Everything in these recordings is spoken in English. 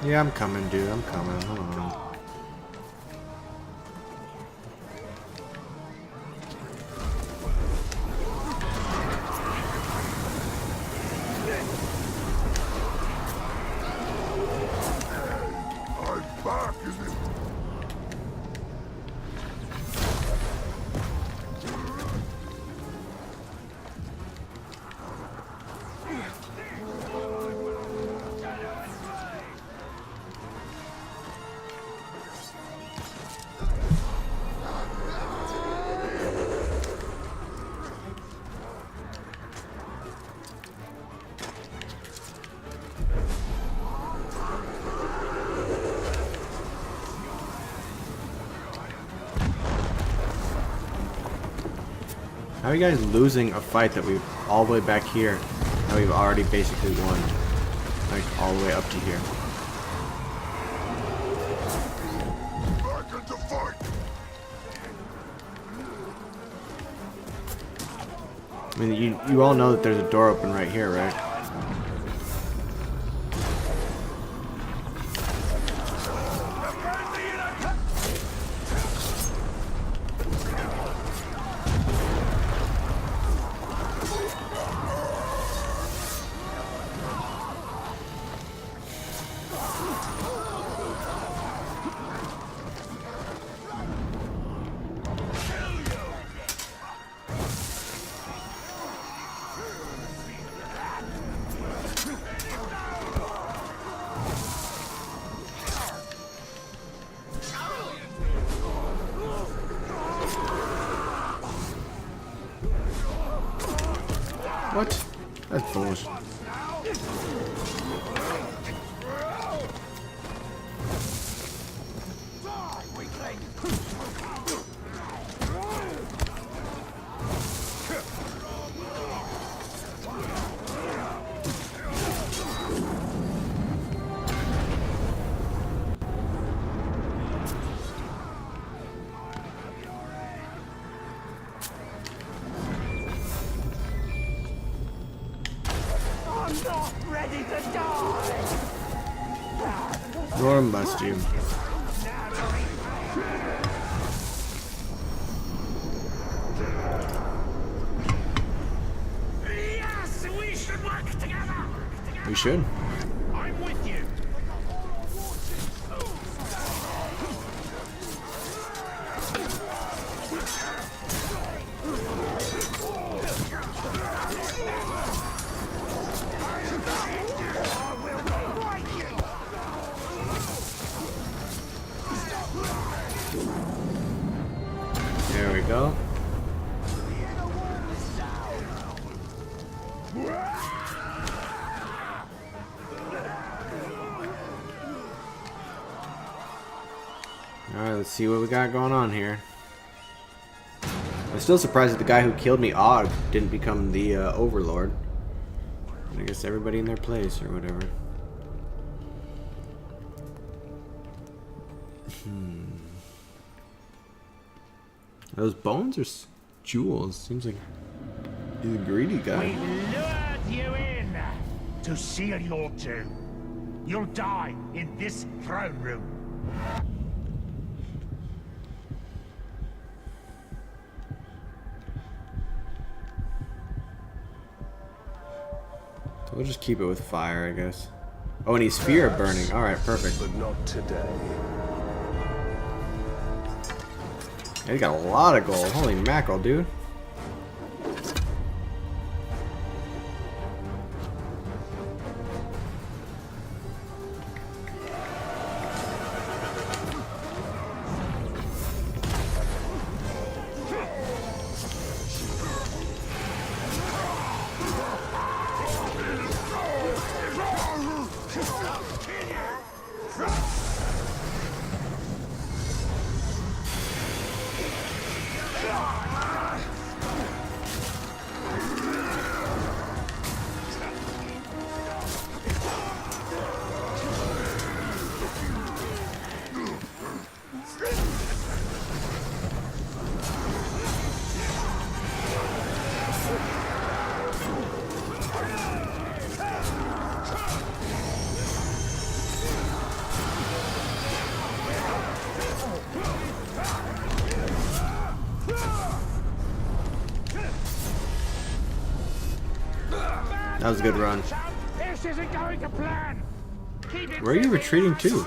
Yeah, I'm coming, dude. I'm coming. Hold on. How are you guys losing a fight that we've all the way back here that we've already basically won? Like all the way up to here. I mean, you all know that there's a door open right here, right? What? That's bullshit. Not ready to die! Nor must you. Yes, we should work together! We should. I'm with you! There we go. Alright, let's see what we got going on here. I'm still surprised that the guy who killed me, Og, didn't become the Overlord. I guess everybody in their place or whatever. Those bones are jewels. Seems like he's a greedy guy. We lured you in to seal your doom. You'll die in this throne room. So we'll just keep it with fire, I guess. Oh, and he's fear of burning. Alright, perfect. But not today. Yeah, he got a lot of gold. Holy mackerel, dude. That was a good run. This isn't going to plan. Where are you retreating to?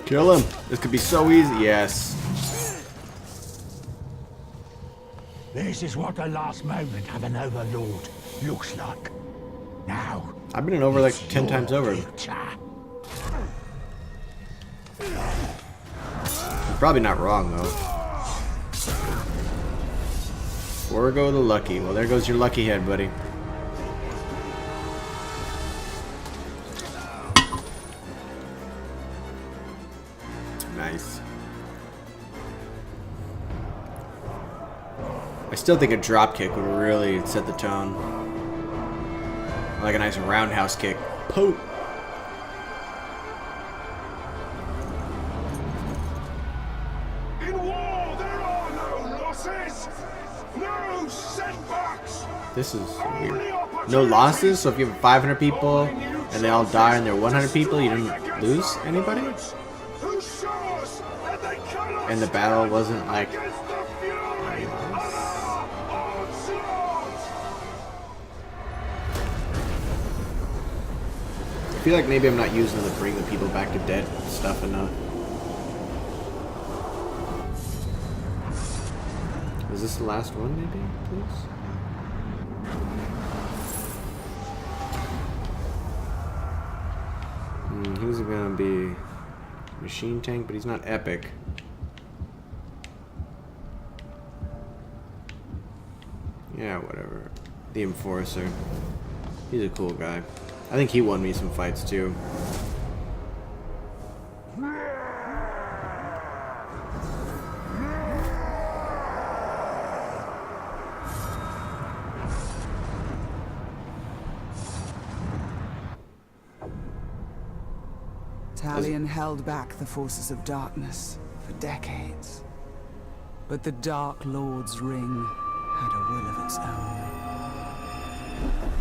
Kill him. This could be so easy. Yes. This is what the last moment of an overlord looks like. Now, I've been an over like it's 10 times your over. future. You're probably not wrong though. Forgo the lucky. Well, there goes your lucky head, buddy. Nice. I still think a drop kick would really set the tone. Like a nice roundhouse kick. Poke. In war, there are no losses, no setbacks. This is weird. No losses, so if you have 500 people and they all die and there are 100 people, you didn't lose anybody? Who show us that they cannot And the battle wasn't like... against the fury of our onslaught. I feel like maybe I'm not using the bring the people back to dead stuff enough. Is this the last one, maybe, please? Who's it gonna be? Machine tank, but he's not epic. Yeah, whatever. The Enforcer. He's a cool guy. I think he won me some fights too. Talion held back the forces of darkness for decades. But the Dark Lord's ring had a will of its own.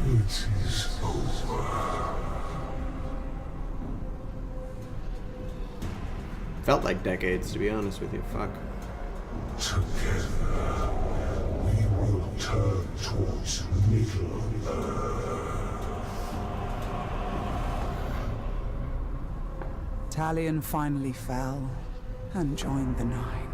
It is over. Felt like decades, to be honest with you. Fuck. Together, we will turn towards Middle-earth. Talion finally fell and joined the Nine.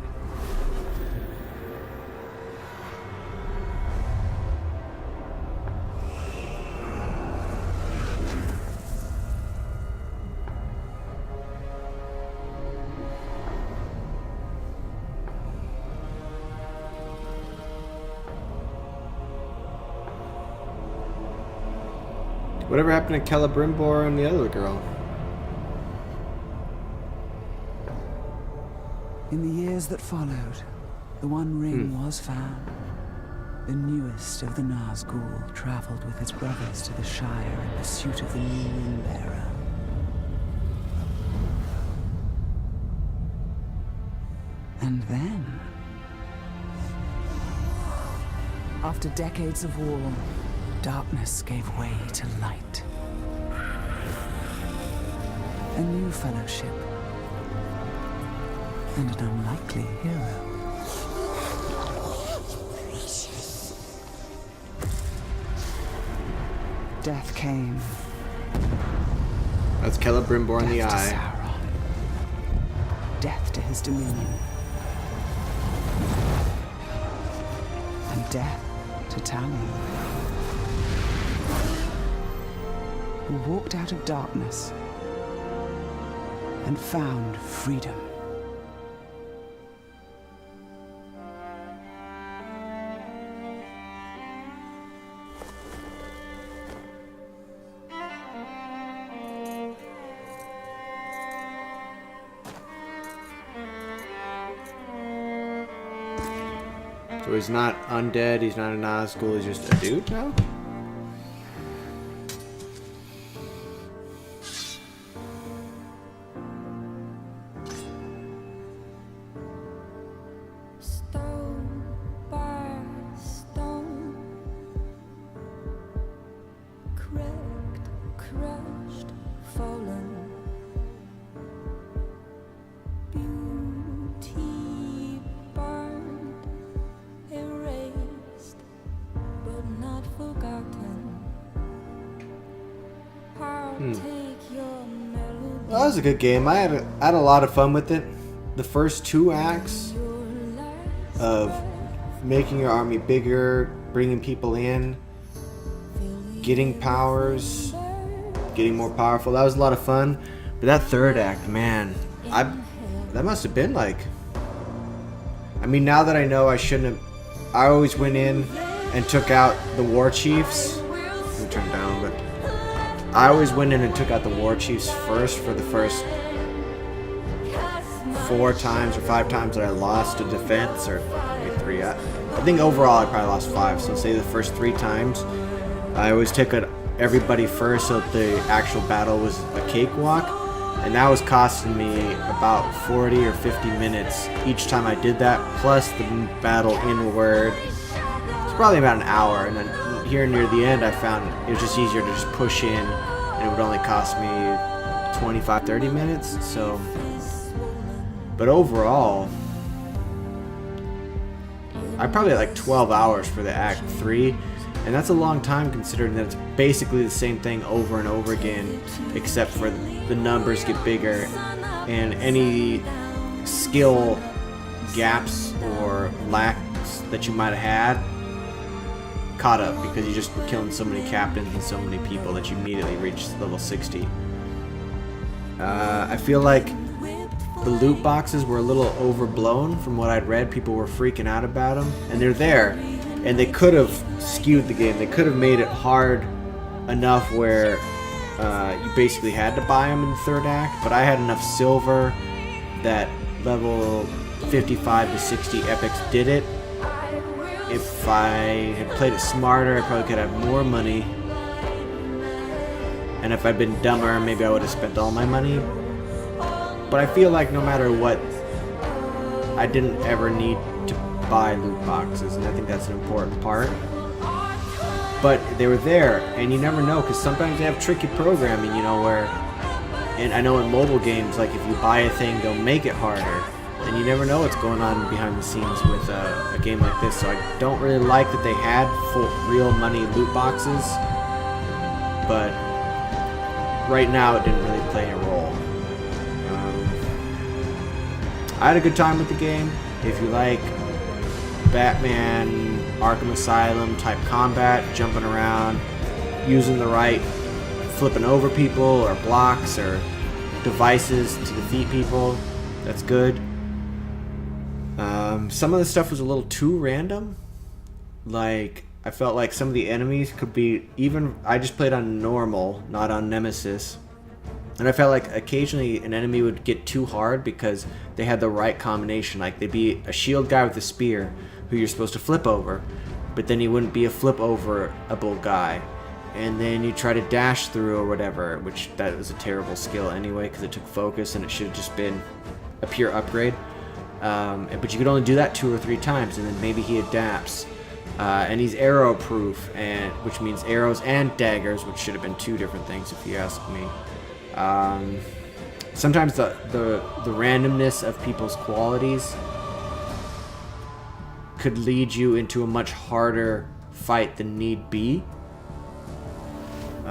Whatever happened to Celebrimbor and the other girl? In the years that followed, the One Ring was found. The newest of the Nazgul traveled with his brothers to the Shire in pursuit of the new Ring Bearer. And then, after decades of war, darkness gave way to light. A new fellowship. And an unlikely hero. Death came. That's Celebrimbor in the Death to eye. Sauron. Death to his dominion. And death to Talion. Who walked out of darkness and found freedom. So he's not undead, he's not a Nazgul, he's just a dude now? Stone by stone, cracked, crushed, fallen. Beauty burned, erased, but not forgotten. Take your melody. Well, that was a good game. I had a lot of fun with it. The first 2 acts of making your army bigger, bringing people in, getting powers, getting more powerful. That was a lot of fun. But that 3rd act, man, that must have been like... I mean, now that I know I shouldn't have... I always went in and took out the war chiefs. Let me turn it down, but... I always went in and took out the war chiefs first for the first 4 times or 5 times that I lost to defense, or maybe 3. I think overall I probably lost 5. So say the first 3 times, I always took out everybody first, so that the actual battle was a cakewalk, and that was costing me about 40 or 50 minutes each time I did that. Plus the battle inward, it's probably about an hour, and then here near the end I found it was just easier to just push in, and it would only cost me 25-30 minutes. So. But overall, I probably had like 12 hours for the Act 3, and that's a long time considering that it's basically the same thing over and over again, except for the numbers get bigger, and any skill gaps or lacks that you might have had caught up, because you just were killing so many captains and so many people that you immediately reached level 60. I feel like the loot boxes were a little overblown from what I'd read. People were freaking out about them, and they're there, and they could have skewed the game. They could have made it hard enough where you basically had to buy them in the 3rd act, but I had enough silver that level 55 to 60 epics did it. If I had played it smarter, I probably could have more money, and if I'd been dumber, maybe I would have spent all my money. But I feel like no matter what, I didn't ever need to buy loot boxes, and I think that's an important part. But they were there, and you never know, because sometimes they have tricky programming, you know, where... And I know in mobile games, like, if you buy a thing, they'll make it harder. And you never know what's going on behind the scenes with a game like this, so I don't really like that they had full, real money loot boxes. But right now, it didn't really play a role. I had a good time with the game. If you like Batman, Arkham Asylum type combat, jumping around, using the right flipping over people or blocks or devices to defeat people, that's good. Some of the stuff was a little too random. Like, I felt like some of the enemies could be even... I just played on normal, not on Nemesis. And I felt like occasionally an enemy would get too hard because they had the right combination. Like, they'd be a shield guy with a spear who you're supposed to flip over, but then he wouldn't be a flip overable guy. And then you try to dash through or whatever, which that was a terrible skill anyway because it took focus and it should have just been a pure upgrade. But you could only do that 2 or 3 times, and then maybe he adapts. And he's arrow proof, and which means arrows and daggers, which should have been 2 different things if you ask me. Sometimes the randomness of people's qualities could lead you into a much harder fight than need be.